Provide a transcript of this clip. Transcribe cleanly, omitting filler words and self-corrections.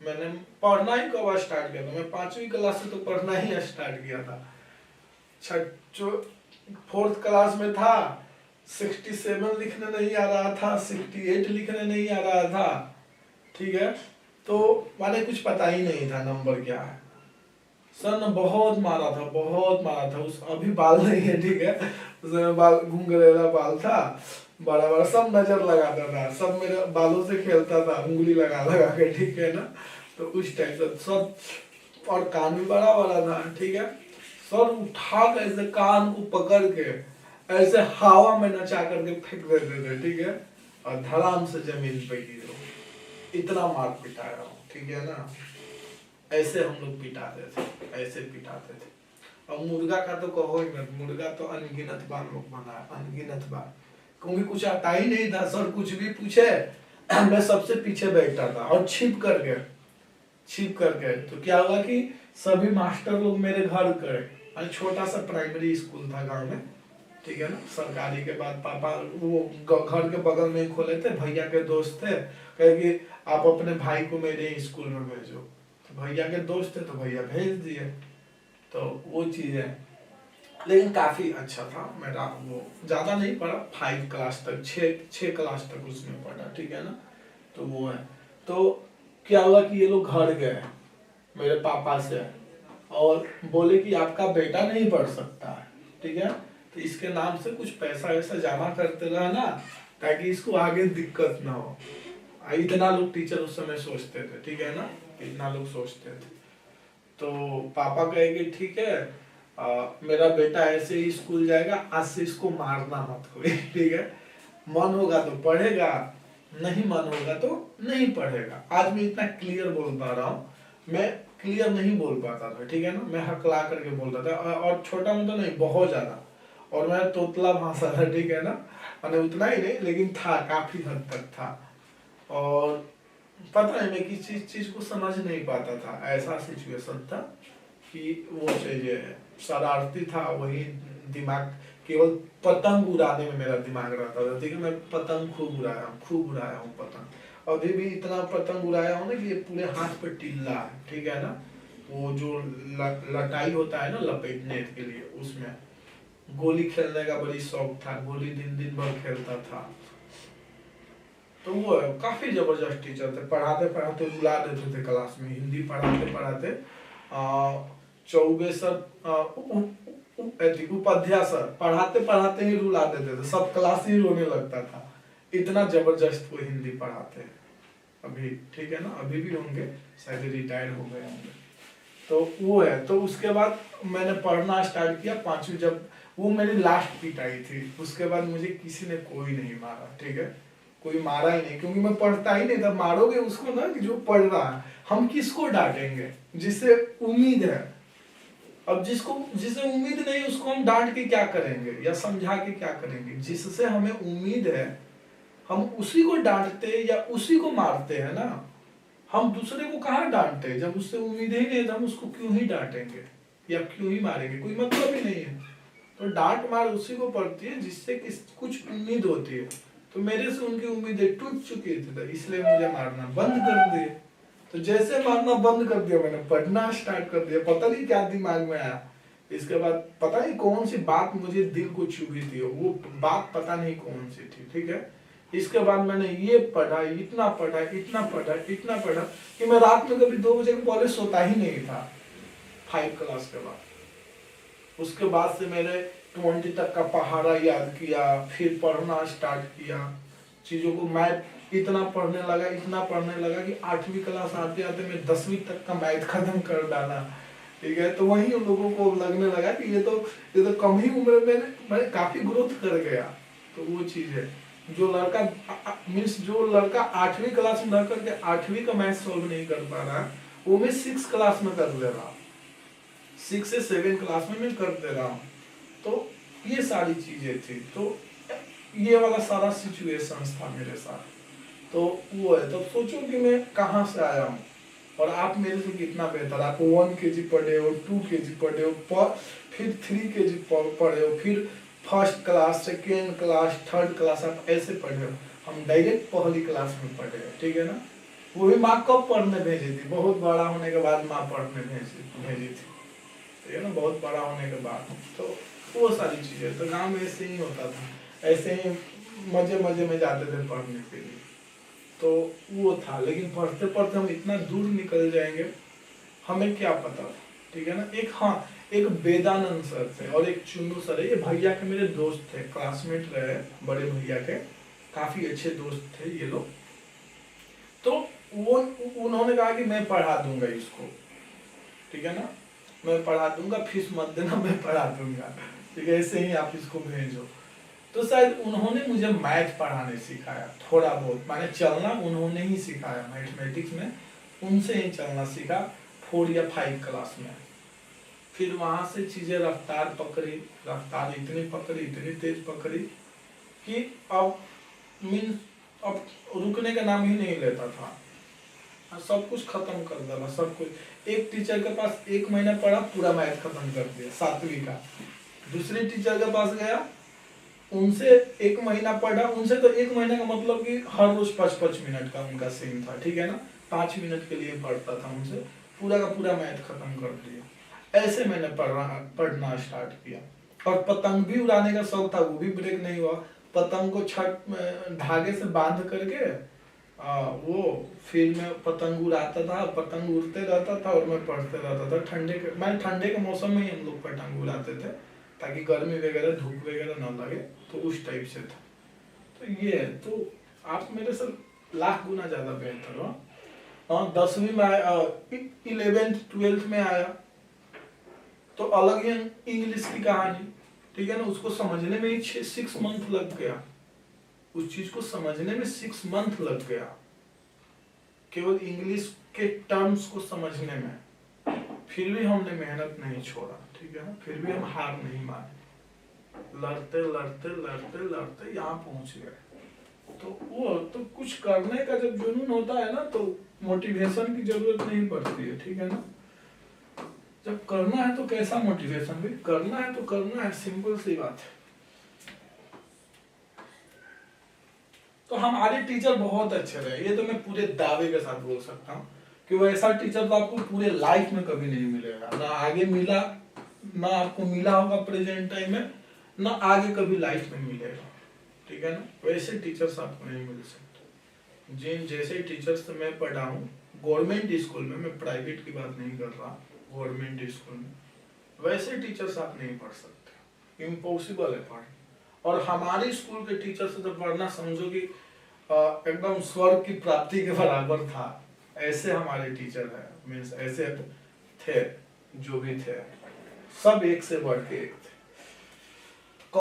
मैंने पढ़ना ही कब स्टार्ट किया था, मैं 5वीं क्लास से तो पढ़ना ही स्टार्ट किया था। जो 4th क्लास में था 67 लिखने नहीं आ रहा था, 68 लिखने नहीं आ रहा था, ठीक है। तो माने कुछ पता ही नहीं था नंबर क्या है। सर ने बहुत मारा था, बहुत मारा था। उस अभी बाल नहीं है, ठीक है, उसमें बाल घुंघरेला बाल था, बड़ा बड़ा, सब नजर लगाता था, सब मेरे बालों से खेलता था, उंगली लगा लगा के, ठीक है ना। तो उस टाइप से सब, और कान भी बड़ा बड़ा था, ठीक है। सर उठा के ऐसे कान को पकड़ के ऐसे हवा में नचा करके फेंक देते थे, ठीक है, और धड़ाम से जमीन पे गिरो। इतना मार पिटाया हूँ, ठीक है ना। ऐसे हम लोग पिटाते थे, ऐसे पिटाते थे। और मुर्गा का तो कहो ही मत, मुर्गा तो अनगिनत बार लोग बना, अनगिनत बार, क्योंकि कुछ आता ही नहीं था। सर कुछ भी पूछे मैं सबसे पीछे बैठता था और छिप करके। तो क्या हुआ कि सभी मास्टर लोग मेरे घर गए। छोटा सा प्राइमरी स्कूल था गांव में, ठीक है ना, सरकारी के बाद पापा वो घर के बगल में ही खोले थे, भैया के दोस्त थे, कहे कि आप अपने भाई को मेरे स्कूल में भेजो। तो भैया के दोस्त थे तो भैया भेज दिए। तो वो चीज है, लेकिन काफी अच्छा था मेरा। वो ज्यादा नहीं पढ़ा, 5 क्लास तक, 6 क्लास तक उसमें पढ़ा, ठीक है ना। तो वो है। तो क्या हुआ कि ये लोग घर गए मेरे पापा से और बोले कि आपका बेटा नहीं पढ़ सकता है, ठीक है, तो इसके नाम से कुछ पैसा वैसा जमा करते रहना ताकि इसको आगे दिक्कत ना हो। इतना लोग टीचर उस समय सोचते थे, ठीक है ना, इतना लोग सोचते थे। तो पापा कहे कि ठीक है, मेरा बेटा ऐसे ही स्कूल जाएगा, आज से इसको मारना मत कोई, ठीक है, मन होगा तो पढ़ेगा, नहीं मन होगा तो नहीं पढ़ेगा। आज मैं इतना क्लियर बोल पा रहा हूँ, मैं क्लियर नहीं बोल पाता था, ठीक है ना, मैं हकला करके बोलता था, और छोटा मोटा नहीं, बहुत ज्यादा, और मैं तोतला भाषा था, ठीक है ना, मैंने उतना ही नहीं लेकिन था, काफी हद तक था। और पता नहीं मैं किसी चीज को समझ नहीं पाता था, ऐसा सिचुएशन था कि वो चीजें शरारती था, वही दिमाग, केवल पतंग उड़ाने में मेरा दिमाग रहता था, ठीक है। मैं पतंग खूब उड़ाया हूँ पतंग, अभी भी इतना पतंग उड़ाया हूँ ना कि ये पूरे हाथ पे टिल्ला है, ठीक है ना। वो जो लटाई होता है ना लपेटने के लिए, उसमें गोली खेलने का बड़ी शौक था, गोली दिन दिन भर खेलता था। तो वो काफी जबरदस्त टीचर थे, पढ़ाते पढ़ाते रुला देते थे क्लास में। हिंदी पढ़ाते पढ़ाते चौबे सर, उपाध्याय सर पढ़ाते पढ़ाते ही रुला देते थे, सब क्लास ही रोने लगता था, इतना जबरदस्त वो हिंदी पढ़ाते हैं अभी, ठीक है ना, अभी भी होंगे, शायद रिटायर हो गए होंगे। तो वो है। तो उसके बाद मैंने पढ़ना स्टार्ट किया 5वीं, जब वो मेरी लास्ट पिटाई थी, उसके बाद मुझे किसी ने कोई नहीं मारा, ठीक है, कोई मारा ही नहीं, क्योंकि मैं पढ़ता ही नहीं था। मारोगे उसको ना कि जो पढ़ रहा है, हम किसको डांटेंगे जिससे उम्मीद है। अब जिसे उम्मीद नहीं उसको हम डांट के क्या करेंगे या समझा के क्या करेंगे। जिससे हमें उम्मीद है हम उसी को डांटते या उसी को मारते हैं ना। हम दूसरे को कहाँ डांटते, जब उससे उम्मीद ही नहीं है तो हम उसको क्यों ही डांटेंगे या क्यों ही मारेंगे, कोई मतलब ही नहीं है। तो डांट मार उसी को पड़ती है जिससे कुछ उम्मीद होती है। तो मेरे से उनकी उम्मीदें टूट चुकी थी, तो इसलिए मुझे मारना बंद कर दिए। तो जैसे मारना बंद कर दिया, मैंने पढ़ना स्टार्ट कर दिया, पता नहीं क्या दिमाग में आया। इसके बाद पता नहीं कौन सी बात मुझे दिल को छू गई थी, वो बात पता नहीं कौन सी थी, ठीक है। इसके बाद मैंने ये पढ़ा, इतना पढ़ा, इतना पढ़ा, इतना पढ़ा कि मैं रात में कभी 2 बजे के पहले सोता ही नहीं था 5 क्लास के बाद। उसके बाद से मैंने 20 तक का पहाड़ा याद किया, फिर पढ़ना स्टार्ट किया चीजों को। मैथ इतना पढ़ने लगा, इतना पढ़ने लगा कि 8वीं क्लास आते आते मैं 10वीं तक का मैथ खत्म कर डाला, ठीक है। तो वही उन लोगों को लगने लगा कि ये तो कम ही उम्र में मैं काफी ग्रोथ कर गया। तो वो चीज है, जो लड़का मीन्स जो लड़का 8वीं क्लास में रह करके 8वीं का मैथ सॉल्व नहीं कर पा रहा, वो मैं 6 क्लास में कर दे रहा, 6 से 7 क्लास में मैं कर दे रहा हूँ। तो ये सारी चीजें थी, तो ये वाला सारा सिचुएशन था मेरे साथ। तो वो है, तो सोचो कि मैं कहाँ से आया हूँ और आप मेरे से कितना बेहतर। आप 1 kg पढ़े हो, 2 kg पढ़े हो, फिर 3 kg पढ़े हो, फिर first class, second class, third class आप ऐसे पढ़े हो। हम डायरेक्ट पहली क्लास में पढ़े हो, ठीक है ना। वो भी माँ कब पढ़ने भेजी थी, बहुत बड़ा होने के बाद माँ पढ़ने भेजी थी, ठीक है ना, बहुत बड़ा होने के बाद। तो वो सारी चीजें, तो गाँव में ऐसे ही होता था, ऐसे ही मजे मजे में जाते थे पढ़ने के लिए। तो वो था, लेकिन पढ़ते पढ़ते हम इतना दूर निकल जाएंगे हमें क्या पता था, ठीक है ना। एक हाँ, एक वेदानंद सर थे और एक चुन्नू सर है, ये भैया के मेरे दोस्त थे, क्लासमेट रहे बड़े भैया के, काफी अच्छे दोस्त थे ये लोग। तो वो उन्होंने कहा कि मैं पढ़ा दूंगा इसको, ठीक है ना, मैं पढ़ा दूंगा, फीस मत देना, मैं पढ़ा दूंगा, ठीक है, ऐसे ही आप इसको भेजो। तो शायद उन्होंने मुझे मैथ पढ़ाने सिखाया थोड़ा बहुत, माने चलना उन्होंने ही सिखाया, मैथमेटिक्स में उनसे ही चलना सीखा 4 या 5 क्लास में। फिर वहां से चीजें रफ्तार पकड़ी, रफ्तार इतनी पकड़ी, इतनी तेज पकड़ी कि अब मीन अब रुकने का नाम ही नहीं लेता था, सब कुछ खत्म कर डाला, सब कुछ। एक टीचर के पास 1 महीना पढ़ा, पूरा मैथ खत्म कर दिया 7वीं का। दूसरे टीचर के पास गया, उनसे 1 महीना पढ़ा, उनसे तो 1 महीने का मतलब कि हर रोज 5-5 मिनट का उनका सीन था, ठीक है ना, 5 मिनट के लिए पढ़ता था उनसे, पूरा का पूरा मैथ खत्म कर दिया। ऐसे मैंने पढ़ना स्टार्ट किया। और पतंग भी उड़ाने का शौक था, वो भी ब्रेक नहीं हुआ। पतंग को छत में धागे से बांध करके वो फील्ड में पतंग उड़ाता था, पतंग उड़ते रहता था और मैं पढ़ते रहता था। ठंडे के मौसम में ही हम लोग पतंग उड़ाते थे, ताकि गर्मी वगैरह धूप वगैरह ना लगे, तो उस टाइप से था। तो ये है, तो आप मेरे से लाख गुना ज्यादा बेहतर हो। 10वीं में आया, 11th 12th में आया तो अलग ही इंग्लिश की कहानी, ठीक है ना, उसको समझने में ही 6 मंथ लग गया, उस चीज को समझने में 6 मंथ लग गया, केवल इंग्लिश के टर्म्स को समझने में। फिर भी हमने मेहनत नहीं छोड़ा, ठीक है ना, फिर भी हम हार नहीं माने, लड़ते लड़ते लड़ते लड़ते यहाँ पहुंच गए। तो वो तो कुछ करने का जब जुनून होता है ना, तो मोटिवेशन की जरूरत नहीं पड़ती है, ठीक है ना। जब करना है तो कैसा मोटिवेशन, भी करना है तो करना है, सिंपल सी बात है। तो हमारे टीचर बहुत अच्छे रहे, ये तो मैं पूरे दावे के साथ बोल सकता हूँ कि वो ऐसा टीचर तो आपको पूरे लाइफ में कभी नहीं मिलेगा, ना आगे मिला, ना आपको मिला होगा प्रेजेंट टाइम में, ना आगे कभी लाइफ में मिलेगा, ठीक है ना। वैसे टीचर्स आपको नहीं मिल सकते। जिन जैसे टीचर्स से मैं पढ़ा हूँ गवर्नमेंट स्कूल में, मैं प्राइवेट की बात नहीं कर रहा, गवर्नमेंट स्कूल में वैसे टीचर्स आप नहीं पढ़ सकते, इम्पॉसिबल है पढ़। और हमारे स्कूल के टीचर से तो पढ़ना समझो कि एकदम स्वर्ग की प्राप्ति के बराबर था, ऐसे हमारे टीचर है, मीन्स ऐसे थे, जो भी थे सब एक से बढ़ के एक।